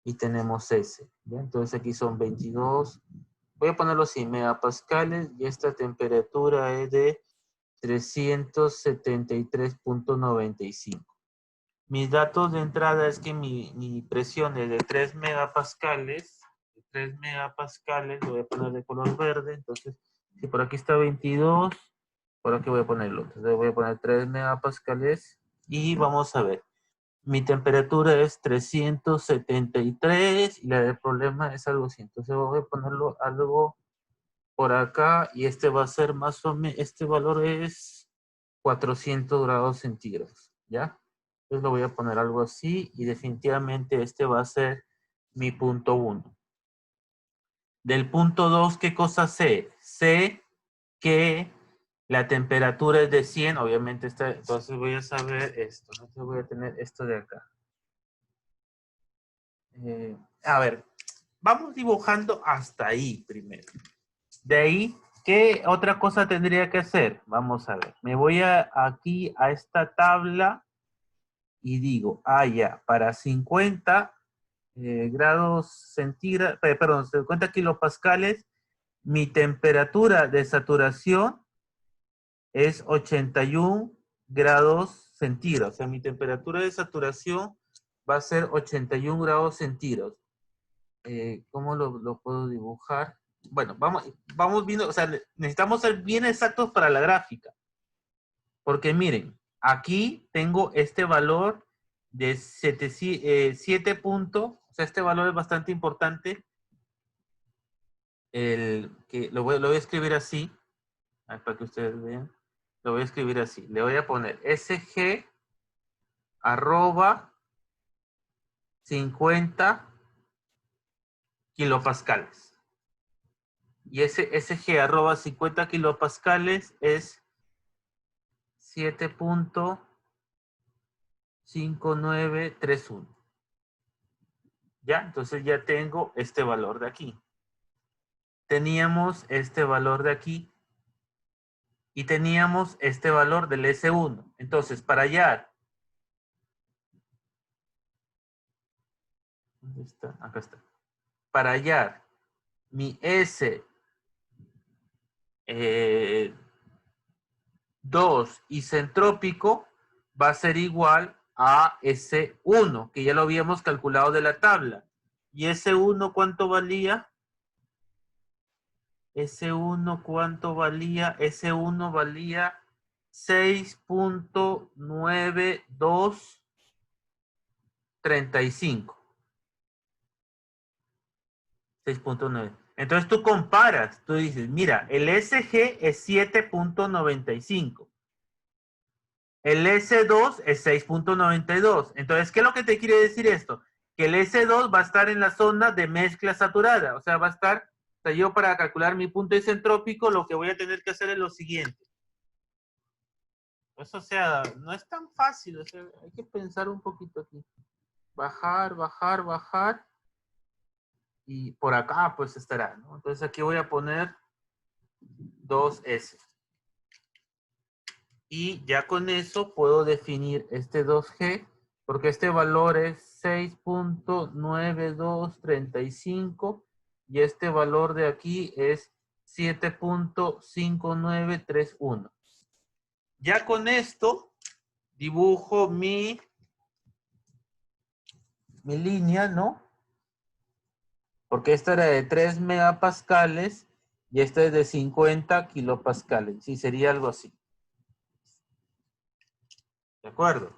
y tenemos S. ¿Ya? Entonces aquí son 22. Voy a ponerlo así, megapascales y esta temperatura es de 373.95. Mis datos de entrada es que mi presión es de 3 megapascales. Lo voy a poner de color verde. Entonces, si por aquí está 22, por aquí voy a ponerlo. Entonces voy a poner 3 megapascales y vamos a ver. Mi temperatura es 373 y la del problema es algo así. Entonces voy a ponerlo algo por acá y este va a ser más o menos, este valor es 400 grados centígrados, ¿ya? Entonces lo voy a poner algo así y definitivamente este va a ser mi punto 1. Del punto 2, ¿qué cosa sé? Sé que la temperatura es de 100, obviamente entonces voy a saber esto, entonces voy a tener esto de acá. A ver, vamos dibujando hasta ahí primero. De ahí, ¿qué otra cosa tendría que hacer? Vamos a ver, me voy aquí a esta tabla y digo, ya, para 50 grados centígrados, perdón, 50 kilopascales, mi temperatura de saturación es 81 grados centígrados. O sea, mi temperatura de saturación va a ser 81 grados centígrados. ¿Cómo lo puedo dibujar? Bueno, vamos viendo, o sea, necesitamos ser bien exactos para la gráfica. Porque miren, aquí tengo este valor de 7 puntos, o sea, este valor es bastante importante. Lo voy a escribir así, para que ustedes vean. Lo voy a escribir así. Le voy a poner SG arroba 50 kilopascales. Y ese SG arroba 50 kilopascales es 7.5931. ¿Ya? Entonces ya tengo este valor de aquí. Teníamos este valor de aquí. Y teníamos este valor del S1. Entonces, para hallar. ¿Dónde está? Acá está. Para hallar mi S 2 isentrópico va a ser igual a S1, que ya lo habíamos calculado de la tabla. ¿Y S1 cuánto valía? S1 cuánto valía? S1 valía 6.9235. 6.9. Entonces tú comparas, tú dices, mira, el SG es 7.95. El S2 es 6.92. Entonces, ¿qué es lo que te quiere decir esto? Que el S2 va a estar en la zona de mezcla saturada. O sea, va a estar, o sea, yo para calcular mi punto isentrópico, lo que voy a tener que hacer es lo siguiente. Pues, o sea, no es tan fácil. O sea, hay que pensar un poquito aquí. Bajar, bajar, bajar. Y por acá, pues estará, ¿no? Entonces aquí voy a poner 2S. Y ya con eso puedo definir este 2G, porque este valor es 6.9235 y este valor de aquí es 7.5931. Ya con esto dibujo mi línea, ¿no? Porque esta era de 3 megapascales y esta es de 50 kilopascales. Sí, sería algo así. ¿De acuerdo?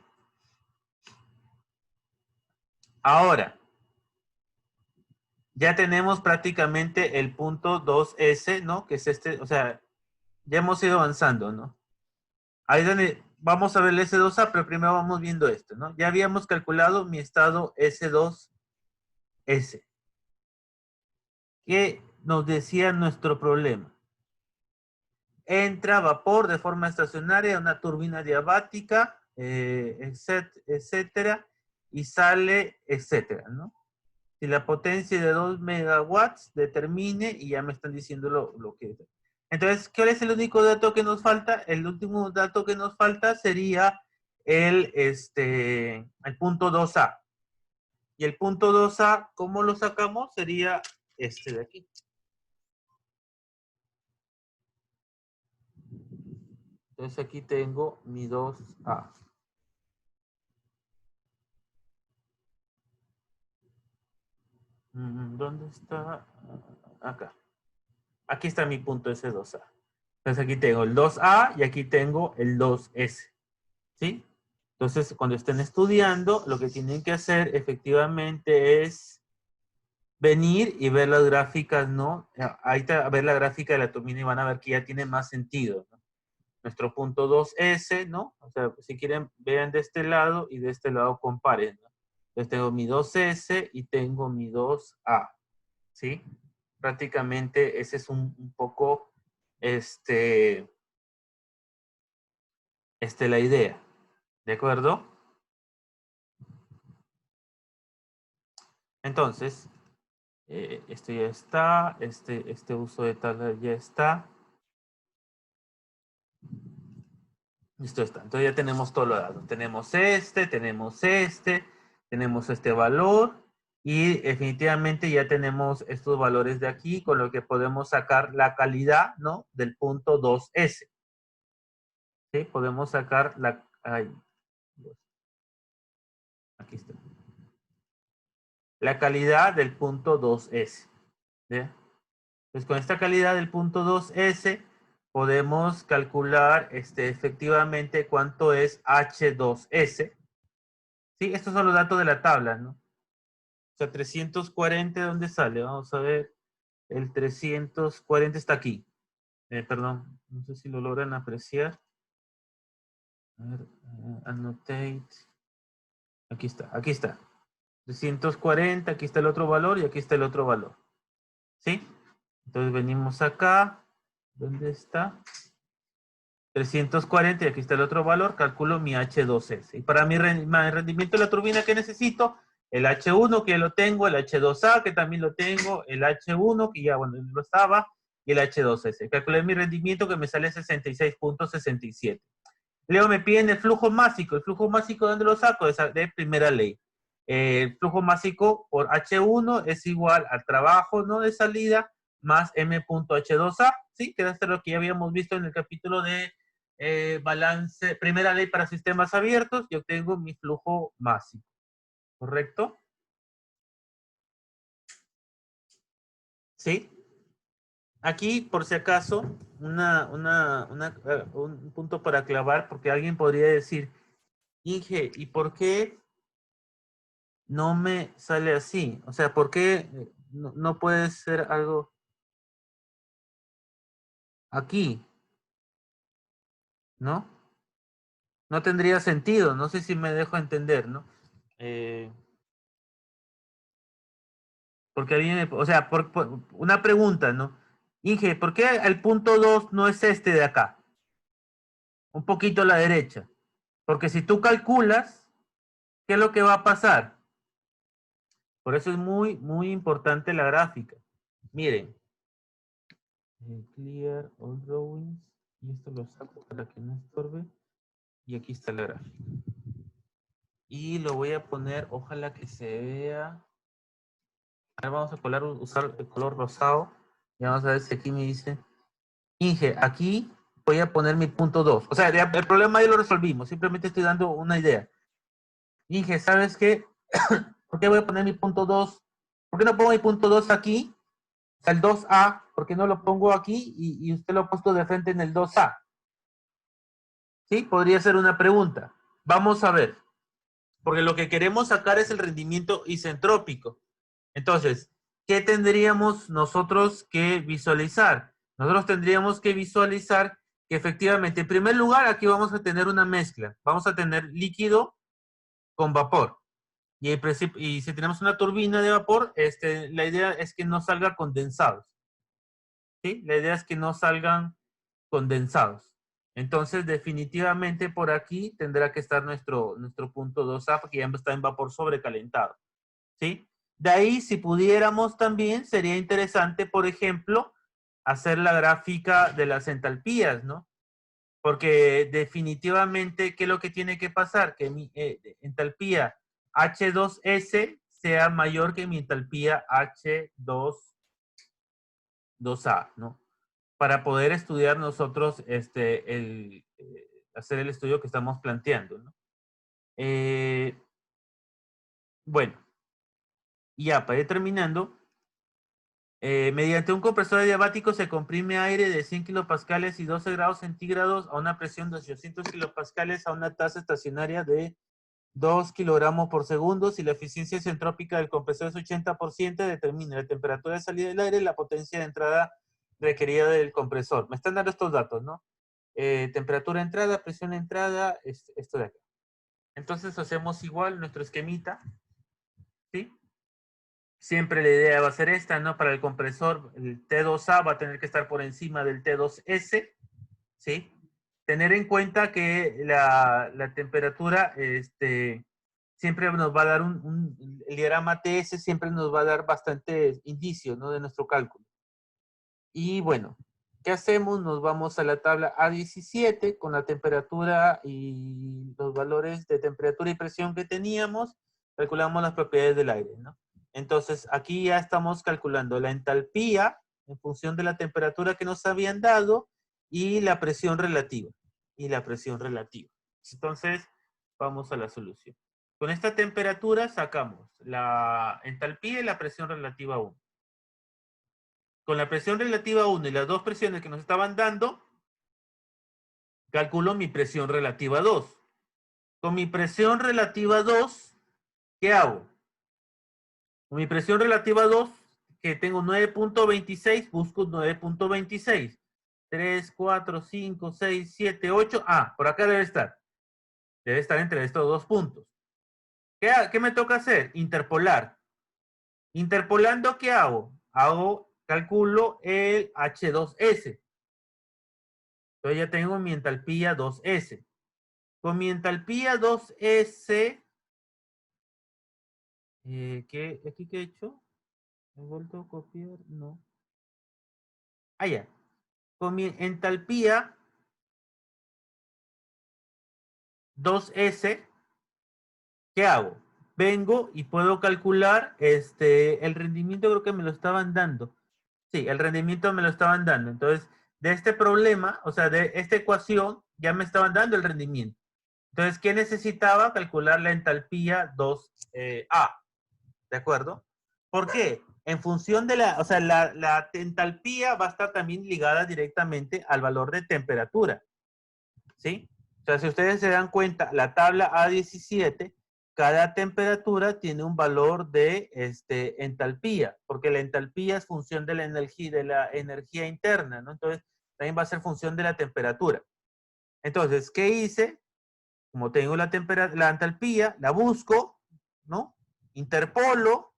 Ahora, ya tenemos prácticamente el punto 2S, ¿no? Que es este, o sea, ya hemos ido avanzando, ¿no? Ahí donde vamos a ver el S2A, pero primero vamos viendo esto, ¿no? Ya habíamos calculado mi estado S2S. ¿Qué nos decía nuestro problema? Entra vapor de forma estacionaria a una turbina diabática, etcétera, y sale, etcétera, ¿no? Si la potencia de 2 megawatts determine, y ya me están diciendo lo que es. Entonces, ¿cuál es el único dato que nos falta? El último dato que nos falta sería el punto 2A. Y el punto 2A, ¿cómo lo sacamos? Sería este de aquí. Entonces aquí tengo mi 2A. ¿Dónde está? Acá. Aquí está mi punto S2A. Entonces aquí tengo el 2A y aquí tengo el 2S. ¿Sí? Entonces, cuando estén estudiando, lo que tienen que hacer efectivamente es venir y ver las gráficas, ¿no? Ahí a ver la gráfica de la turbina y van a ver que ya tiene más sentido, ¿no? Nuestro punto 2S, ¿no? O sea, si quieren, vean de este lado y de este lado comparen, ¿no? Entonces tengo mi 2S y tengo mi 2A, ¿sí? prácticamente ese es un poco la idea. ¿De acuerdo? Entonces, esto ya está, este uso de tabla ya está. Listo está. Entonces ya tenemos todo lo dado. Tenemos este valor y definitivamente ya tenemos estos valores de aquí con lo que podemos sacar la calidad, ¿no? Del punto 2S. ¿Sí? Podemos sacar la... Ay, aquí está. La calidad del punto 2S. ¿Sí? Pues con esta calidad del punto 2S podemos calcular efectivamente cuánto es H2S. Sí, estos son los datos de la tabla, ¿no? O sea, 340, ¿dónde sale? Vamos a ver. El 340 está aquí. Perdón, no sé si lo logran apreciar. A ver, annotate. Aquí está, aquí está. 340, aquí está el otro valor y aquí está el otro valor. ¿Sí? Entonces venimos acá. ¿Dónde está? 340 y aquí está el otro valor. Calculo mi H2S. Y para mi rendimiento de la turbina, ¿qué necesito? El H1 que ya lo tengo, el H2A que también lo tengo, el H1 que ya, bueno, lo estaba, y el H2S. Calculé mi rendimiento que me sale 66.67. Luego me piden el flujo másico. ¿El flujo másico dónde lo saco? De primera ley. El flujo másico por H1 es igual al trabajo, ¿no?, de salida más M.H2A, ¿sí? Que es lo que ya habíamos visto en el capítulo de balance, primera ley para sistemas abiertos. Yo tengo mi flujo másico, ¿correcto? ¿Sí? Aquí, por si acaso, un punto para clavar, porque alguien podría decir, Inge, ¿y por qué no me sale así? O sea, ¿por qué no puede ser algo aquí? ¿No? No tendría sentido. No sé si me dejo entender, ¿no? Porque a mí o sea, una pregunta, ¿no? Inge, ¿por qué el punto 2 no es este de acá? Un poquito a la derecha. Porque si tú calculas, ¿qué es lo que va a pasar? Por eso es muy, muy importante la gráfica. Miren. Clear all drawings. Y esto lo saco para que no estorbe. Y aquí está la gráfica. Y lo voy a poner, ojalá que se vea. Ahora vamos a usar el color rosado. Y vamos a ver si aquí me dice. Inge, aquí voy a poner mi punto 2. O sea, el problema ya lo resolvimos. Simplemente estoy dando una idea. Inge, ¿sabes qué? ¿Por qué voy a poner mi punto 2? ¿Por qué no pongo mi punto 2 aquí? O sea, el 2A, ¿por qué no lo pongo aquí y usted lo ha puesto de frente en el 2A? ¿Sí? Podría ser una pregunta. Vamos a ver. Porque lo que queremos sacar es el rendimiento isentrópico. Entonces, ¿qué tendríamos nosotros que visualizar? Nosotros tendríamos que visualizar que efectivamente, en primer lugar, aquí vamos a tener una mezcla. Vamos a tener líquido con vapor. Y si tenemos una turbina de vapor, la idea es que no salga condensados. ¿Sí? La idea es que no salgan condensados. Entonces, definitivamente por aquí tendrá que estar nuestro punto 2A, porque ya está en vapor sobrecalentado. ¿Sí? De ahí, si pudiéramos también, sería interesante, por ejemplo, hacer la gráfica de las entalpías, ¿no? Porque definitivamente, ¿qué es lo que tiene que pasar? Que mi entalpía H2S sea mayor que mi entalpía H2A, ¿no? Para poder estudiar nosotros, hacer el estudio que estamos planteando, ¿no? Bueno, ya para ir terminando, mediante un compresor adiabático se comprime aire de 100 kilopascales y 12 grados centígrados a una presión de 800 kilopascales a una tasa estacionaria de 2 kilogramos por segundo. Si la eficiencia isentrópica del compresor es 80%, determina la temperatura de salida del aire y la potencia de entrada requerida del compresor. Me están dando estos datos, ¿no? Temperatura de entrada, presión de entrada, esto de acá. Entonces hacemos igual nuestro esquemita, ¿sí? Siempre la idea va a ser esta, ¿no? Para el compresor, el T2A va a tener que estar por encima del T2S, ¿sí? Tener en cuenta que la temperatura, siempre nos va a dar el diagrama TS siempre nos va a dar bastantes indicios, ¿no? De nuestro cálculo. Y bueno, ¿qué hacemos? Nos vamos a la tabla A17 con la temperatura y los valores de temperatura y presión que teníamos. Calculamos las propiedades del aire, ¿no? Entonces, aquí ya estamos calculando la entalpía en función de la temperatura que nos habían dado y la presión relativa. Entonces, vamos a la solución. Con esta temperatura sacamos la entalpía y la presión relativa 1. Con la presión relativa 1 y las dos presiones que nos estaban dando, calculo mi presión relativa 2. Con mi presión relativa 2, ¿qué hago? Con mi presión relativa 2, que tengo 9.26, busco 9.26. 3, 4, 5, 6, 7, 8. Ah, por acá debe estar. Debe estar entre estos dos puntos. ¿Qué me toca hacer? Interpolar. Interpolando, ¿qué hago? Calculo el H2S. Entonces ya tengo mi entalpía 2S. Con mi entalpía 2S, ¿aquí qué he hecho? ¿He vuelto a copiar? No. Ah, ya. Con mi entalpía 2S, ¿qué hago? Vengo y puedo calcular el rendimiento, creo que me lo estaban dando. Sí, el rendimiento me lo estaban dando. Entonces, de este problema, o sea, de esta ecuación, ya me estaban dando el rendimiento. Entonces, ¿qué necesitaba? Calcular la entalpía 2A. ¿De acuerdo? ¿Por qué? En función de o sea, la entalpía va a estar también ligada directamente al valor de temperatura. ¿Sí? O sea, si ustedes se dan cuenta, la tabla A17, cada temperatura tiene un valor de entalpía, porque la entalpía es función de la energía interna, ¿no? Entonces, también va a ser función de la temperatura. Entonces, ¿qué hice? Como tengo la entalpía, la busco, ¿no? Interpolo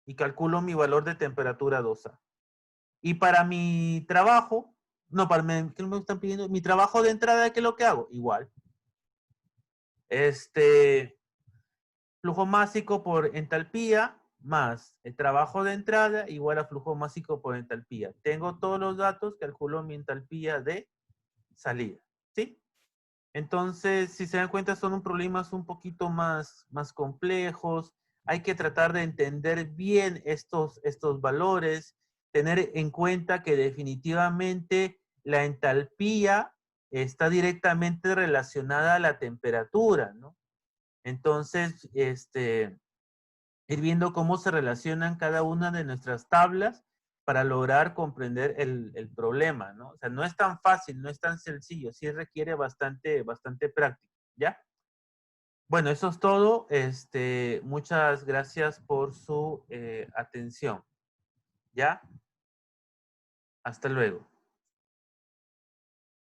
y calculo mi valor de temperatura 2A. Y para mi trabajo, no, ¿qué me están pidiendo? Mi trabajo de entrada, ¿qué es lo que hago? Igual. Flujo másico por entalpía más el trabajo de entrada igual a flujo másico por entalpía. Tengo todos los datos, calculo mi entalpía de salida. ¿Sí? Entonces, si se dan cuenta, son problemas un poquito más complejos. Hay que tratar de entender bien estos valores, tener en cuenta que definitivamente la entalpía está directamente relacionada a la temperatura, ¿no? Entonces, ir viendo cómo se relacionan cada una de nuestras tablas para lograr comprender el problema, ¿no? O sea, no es tan fácil, no es tan sencillo, sí requiere bastante práctica, ¿ya? Bueno, eso es todo. Muchas gracias por su atención, ¿ya? Hasta luego.